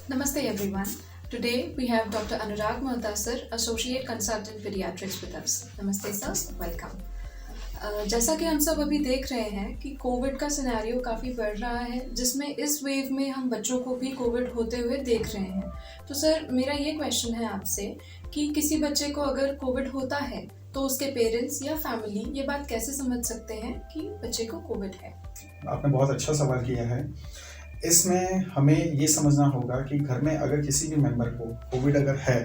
Namaste everyone. Today we have Dr. Anurag Mohta sir, Associate Consultant Pediatrics with us. Namaste sir, welcome. जैसा कि हम सब अभी देख रहे हैं कि कोविड का सिनेरियो काफ़ी बढ़ रहा है, जिसमें इस वेव में हम बच्चों को भी कोविड होते हुए देख रहे हैं। तो सर मेरा ये क्वेश्चन है आपसे कि किसी बच्चे को अगर कोविड होता है तो उसके पेरेंट्स या फैमिली ये बात कैसे समझ सकते हैं कि बच्चे को कोविड है। आपने बहुत अच्छा सवाल किया है। इसमें हमें ये समझना होगा कि घर में अगर किसी भी मेंबर को कोविड अगर है,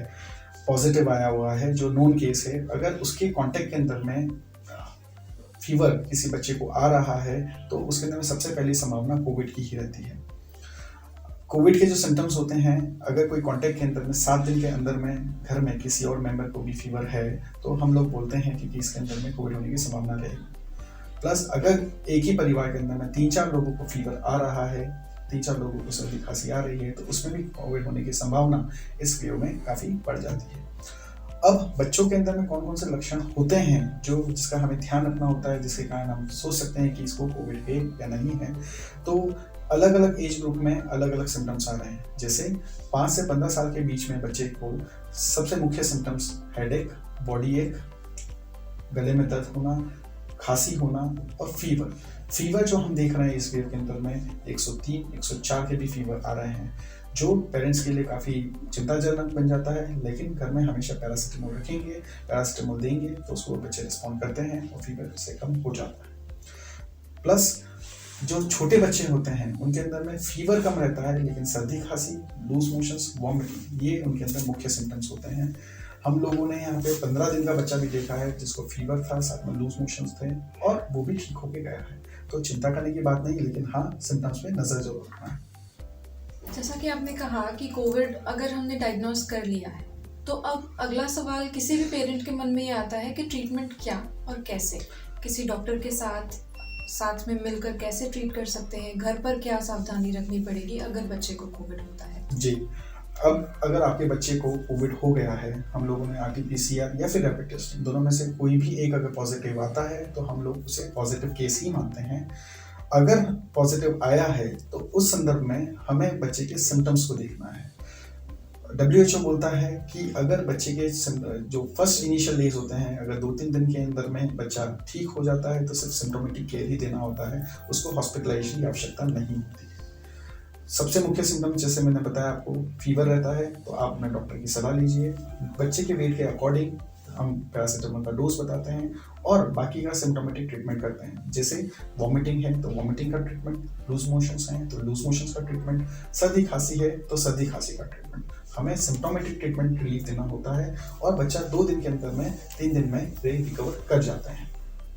पॉजिटिव आया हुआ है, जो नोन केस है, अगर उसके कांटेक्ट के अंदर में फीवर किसी बच्चे को आ रहा है तो उसके अंदर में सबसे पहली संभावना कोविड की ही रहती है। कोविड के जो सिम्टम्स होते हैं, अगर कोई कांटेक्ट के अंदर में 7 दिन के अंदर में घर में किसी और मेंबर को भी फीवर है तो हम लोग बोलते हैं कि इसके अंदर में कोविड होने की संभावना रहेगी। प्लस अगर एक ही परिवार के अंदर में 3-4 लोगों को फीवर आ रहा है, 3-4 लोगों को सर्दी खांसी आ रही है, तो उसमें भी कोविड होने की संभावना इस वेव में काफ़ी बढ़ जाती है। अब बच्चों के अंदर में कौन कौन से लक्षण होते हैं जिसका हमें ध्यान रखना होता है, जिसके कारण हम सोच सकते हैं कि इसको कोविड है या नहीं है। तो अलग अलग एज ग्रुप में अलग अलग सिम्टम्स आ रहे हैं। जैसे 5 से 15 साल के बीच में बच्चे को सबसे मुख्य सिम्टम्स हेडेक, बॉडी एक, गले में दर्द होना, खांसी होना और फीवर जो हम देख रहे हैं इस वेव के अंदर में 103, 104 के भी फीवर आ रहे हैं, जो पेरेंट्स के लिए काफ़ी चिंताजनक बन जाता है। लेकिन घर में हमेशा पैरासिटामोल रखेंगे, पैरासिटामोल देंगे तो उसको बच्चे रिस्पॉन्ड करते हैं और फीवर से कम हो जाता है। प्लस जो छोटे बच्चे होते हैं उनके अंदर में फीवर कम रहता है, लेकिन सर्दी खांसी, लूज मोशंस, वॉमिटिंग, ये उनके अंदर मुख्य सिम्टम्स होते हैं। हम लोगों ने यहाँ पे 15 दिन का बच्चा भी देखा है जिसको फीवर था, साथ में लूज मोशंस थे और वो भी ठीक होके गया है। तो चिंता करने की बात नहीं, लेकिन हाँ, सिम्टम्स पे नजर जरूर रखना है। जैसा कि आपने कहा कि कोविड अगर हमने डायग्नोज कर लिया है तो अब अगला सवाल किसी भी पेरेंट के मन में ये आता है कि ट्रीटमेंट क्या और कैसे, किसी डॉक्टर के साथ में मिलकर कैसे ट्रीट कर सकते हैं, घर पर क्या सावधानी रखनी पड़ेगी अगर बच्चे को कोविड होता है। जी, अब अगर आपके बच्चे को कोविड हो गया है, हम लोगों ने RT-PCR या फिर रैपिड टेस्ट, दोनों में से कोई भी एक अगर पॉजिटिव आता है तो हम लोग उसे पॉजिटिव केस ही मानते हैं। अगर पॉजिटिव आया है तो उस संदर्भ में हमें बच्चे के सिम्टम्स को देखना है। WHO बोलता है कि अगर बच्चे के जो फर्स्ट इनिशियल डेज होते हैं, अगर 2-3 दिन के अंदर में बच्चा ठीक हो जाता है तो सिर्फ सिम्टोमेटिक केयर ही देना होता है, उसको हॉस्पिटलाइजेशन की आवश्यकता नहीं होती है। सबसे मुख्य सिम्टम जैसे मैंने बताया आपको, फीवर रहता है तो आप अपने डॉक्टर की सलाह लीजिए। बच्चे के वेट के अकॉर्डिंग हम पैरासिटामोल का डोज बताते हैं और बाकी का सिम्टोमेटिक ट्रीटमेंट करते हैं। जैसे वॉमिटिंग है तो वॉमिटिंग का ट्रीटमेंट, लूज मोशंस हैं तो लूज मोशंस का ट्रीटमेंट, सर्दी खांसी है तो सर्दी खांसी का ट्रीटमेंट। हमें सिम्टोमेटिक ट्रीटमेंट रिलीफ देना होता है और बच्चा 2 दिन के अंदर में, 3 दिन में रिकवर कर जाता है।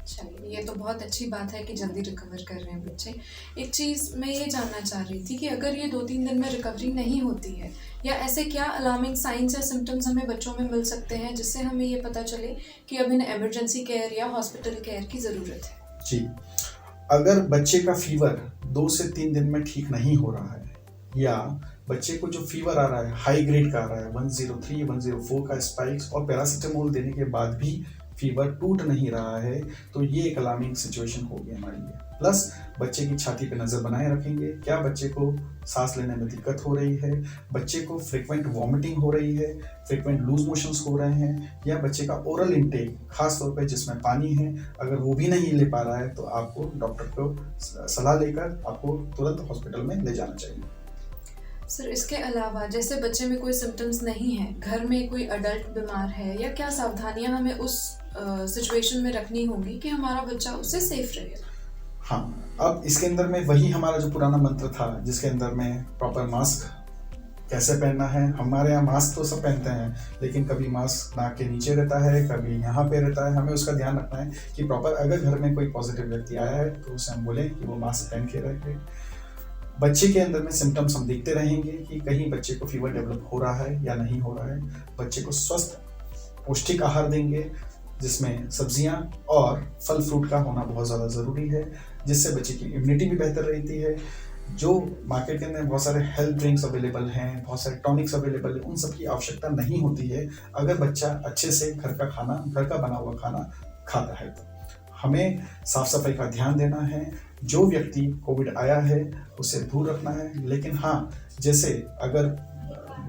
चलिए, ये तो बहुत अच्छी बात है कि जल्दी रिकवर कर रहे हैं बच्चे। एक चीज़ मैं ये जानना चाह रही थी कि अगर ये 2-3 दिन में रिकवरी नहीं होती है, या ऐसे क्या अलार्मिंग साइंस या सिम्टम्स हमें बच्चों में मिल सकते हैं जिससे हमें ये पता चले कि अब इन्हें इमरजेंसी केयर या हॉस्पिटल केयर की ज़रूरत है। जी, अगर बच्चे का फीवर 2 से 3 दिन में ठीक नहीं हो रहा है, या बच्चे को जो फीवर आ रहा है हाई ग्रेड का आ रहा है, 103, 104 का स्पाइक्स, और पैरासिटामोल देने के बाद भी फीवर टूट नहीं रहा है, तो ये एक अलार्मिंग सिचुएशन होगी हमारे लिए। प्लस बच्चे की छाती पे नजर बनाए रखेंगे, क्या बच्चे को सांस लेने में दिक्कत हो रही है, बच्चे को फ्रिक्वेंट वॉमिटिंग हो रही है, फ्रिक्वेंट लूज मोशंस हो रहे हैं, या बच्चे का ओरल इंटेक खास तौर पे जिसमें पानी है, अगर वो भी नहीं ले पा रहा है तो आपको डॉक्टर को सलाह लेकर आपको तुरंत हॉस्पिटल में ले जाना चाहिए। सर, इसके अलावा जैसे बच्चे में कोई सिम्टम्स नहीं है, घर में कोई अडल्ट बीमार है, या क्या सावधानियां हमें उस सिचुएशन में रखनी होगी कि हमारा बच्चा उससे सेफ रहे। हाँ, अब इसके अंदर में वही हमारा जो पुराना मंत्र था जिसके अंदर में प्रॉपर मास्क कैसे पहनना है। हमारे यहाँ मास्क तो सब पहनते हैं, लेकिन कभी मास्क नाक के नीचे रहता है, कभी यहाँ पे रहता है। हमें उसका ध्यान रखना है कि प्रॉपर अगर घर में कोई पॉजिटिव व्यक्ति आया है तो उसे हम बोलें कि वो मास्क पहन के रखे। बच्चे के अंदर में सिम्टम्स हम देखते रहेंगे कि कहीं बच्चे को फीवर डेवलप हो रहा है या नहीं हो रहा है। बच्चे को स्वस्थ पौष्टिक आहार देंगे जिसमें सब्जियां और फल फ्रूट का होना बहुत ज़्यादा ज़रूरी है, जिससे बच्चे की इम्यूनिटी भी बेहतर रहती है। जो मार्केट के अंदर बहुत सारे हेल्थ ड्रिंक्स अवेलेबल हैं, बहुत सारे टॉनिक्स अवेलेबल हैं, उन सब की आवश्यकता नहीं होती है अगर बच्चा अच्छे से घर का बना हुआ खाना खाता है। तो हमें साफ सफाई का ध्यान देना है, जो व्यक्ति कोविड आया है उसे दूर रखना है। लेकिन हाँ, जैसे अगर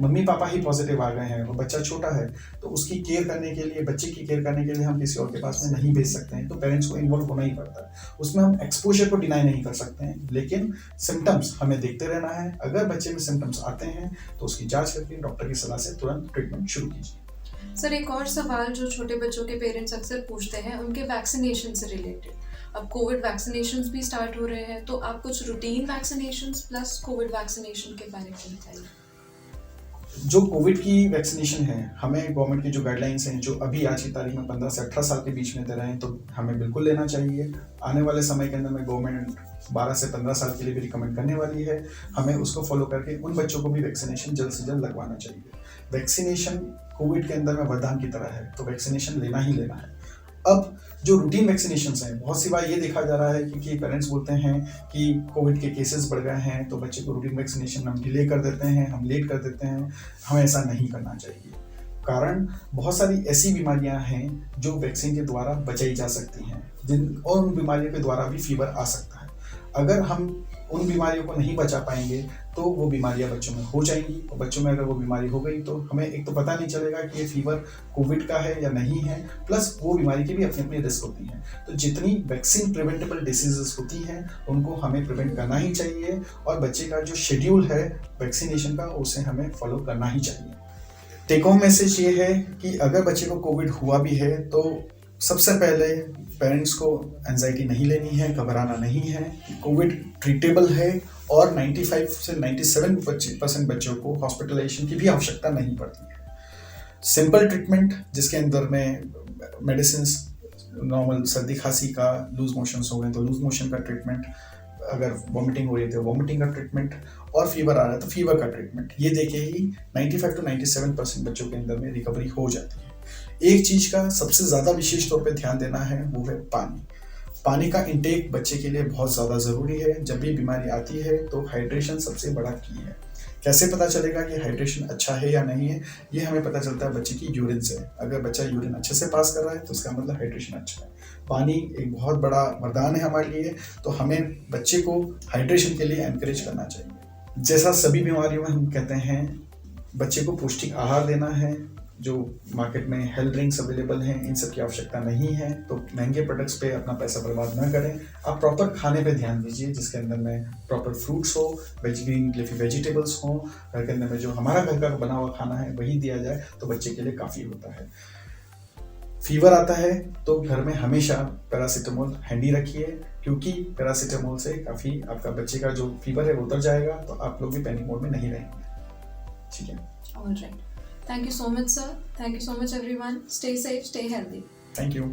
मम्मी पापा ही पॉजिटिव आ गए हैं और बच्चा छोटा है, तो उसकी केयर करने के लिए, बच्चे की केयर करने के लिए हम किसी और के पास में नहीं भेज सकते हैं, तो पेरेंट्स को इन्वॉल्व होना ही पड़ता है। उसमें हम एक्सपोजर को डिनाई नहीं कर सकते हैं, लेकिन सिम्टम्स हमें देखते रहना है। अगर बच्चे में सिम्टम्स आते हैं तो उसकी जांच करके डॉक्टर की सलाह से तुरंत ट्रीटमेंट शुरू कीजिए। सर, एक और सवाल जो छोटे बच्चों के पेरेंट्स अक्सर पूछते हैं उनके वैक्सीनेशन से रिलेटेड। अब कोविड वैक्सीनेशंस भी स्टार्ट हो रहे हैं, तो आप कुछ routine vaccinations plus Covid vaccination के बारे में बताइए। जो कोविड की वैक्सीनेशन है, हमें गवर्नमेंट की जो गाइडलाइंस हैं, जो अभी आज की तारीख में 15 से 18 साल के बीच में दे रहे हैं, तो हमें बिल्कुल लेना चाहिए। आने वाले समय के अंदर में गवर्नमेंट 12 से 15 साल के लिए भी रिकमेंड करने वाली है। हमें उसको फॉलो करके उन बच्चों को भी वैक्सीनेशन जल्द से जल्द लगवाना चाहिए। वैक्सीनेशन कोविड के अंदर में वरदान की तरह है, तो वैक्सीनेशन लेना ही लेना है। अब जो रूटीन वैक्सीनेशन हैं, बहुत सी बार ये देखा जा रहा है कि पेरेंट्स बोलते हैं कि कोविड के केसेस बढ़ गए हैं, तो बच्चे को रूटीन वैक्सीनेशन हम डिले कर देते हैं, हम लेट कर देते हैं। हमें ऐसा नहीं करना चाहिए, कारण बहुत सारी ऐसी बीमारियां हैं जो वैक्सीन के द्वारा बचाई जा सकती हैं, और उन बीमारियों के द्वारा भी फीवर आ सकता है। अगर हम उन बीमारियों को नहीं बचा पाएंगे तो वो बीमारियां बच्चों में हो जाएंगी, और बच्चों में अगर वो बीमारी हो गई तो हमें एक तो पता नहीं चलेगा कि ये फीवर कोविड का है या नहीं है, प्लस वो बीमारी की भी अपनी अपनी रिस्क होती हैं। तो जितनी वैक्सीन प्रिवेंटेबल डिसीजेस होती हैं उनको हमें प्रिवेंट करना ही चाहिए, और बच्चे का जो शेड्यूल है वैक्सीनेशन का उसे हमें फॉलो करना ही चाहिए। टेक होम मैसेज ये है कि अगर बच्चे को कोविड हुआ भी है तो सबसे पहले पेरेंट्स को एंजाइटी नहीं लेनी है, घबराना नहीं है। कोविड ट्रीटेबल है और 95 से 97% बच्चों को हॉस्पिटलाइजेशन की भी आवश्यकता नहीं पड़ती है। सिंपल ट्रीटमेंट जिसके अंदर में मेडिसिन, नॉर्मल सर्दी खांसी का, लूज मोशंस हो गए तो लूज मोशन का ट्रीटमेंट, अगर वॉमिटिंग हो रही है तो वॉमिटिंग का ट्रीटमेंट, और फीवर आ रहा है तो फीवर का ट्रीटमेंट। ये देखे ही 95 to 97% बच्चों के अंदर में रिकवरी हो जाती है। एक चीज का सबसे ज्यादा विशेष तौर पे ध्यान देना है, वो है पानी। पानी का इंटेक बच्चे के लिए बहुत ज्यादा जरूरी है। जब भी बीमारी आती है तो हाइड्रेशन सबसे बड़ा की है। कैसे पता चलेगा कि हाइड्रेशन अच्छा है या नहीं है? ये हमें पता चलता है बच्चे की यूरिन से। अगर बच्चा यूरिन अच्छे से पास कर रहा है तो उसका मतलब हाइड्रेशन अच्छा है। पानी एक बहुत बड़ा वरदान है हमारे लिए, तो हमें बच्चे को हाइड्रेशन के लिए एनकरेज करना चाहिए। जैसा सभी बीमारियों में हम कहते हैं, बच्चे को पौष्टिक आहार देना है। जो मार्केट में हेल्थ ड्रिंक्स अवेलेबल हैं, इन सब की आवश्यकता नहीं है, तो महंगे प्रोडक्ट्स पे अपना पैसा बर्बाद न करें। आप प्रॉपर खाने पे ध्यान दीजिए, जिसके अंदर में प्रॉपर फ्रूट्स हो, ग्रीन लीफी वेजिटेबल्स हो, घर के अंदर में जो हमारा घर का बना हुआ खाना है वही दिया जाए तो बच्चे के लिए काफ़ी होता है। फीवर आता है तो घर में हमेशा पैरासीटामोल हैंडी रखिए, क्योंकि पैरासीटामोल से काफ़ी आपका बच्चे का जो फीवर है वो उतर जाएगा, तो आप लोग भी पैनिक मोड में नहीं रहेंगे। ठीक है, all right. Thank you so much, sir. Thank you so much, everyone. Stay safe, stay healthy. Thank you.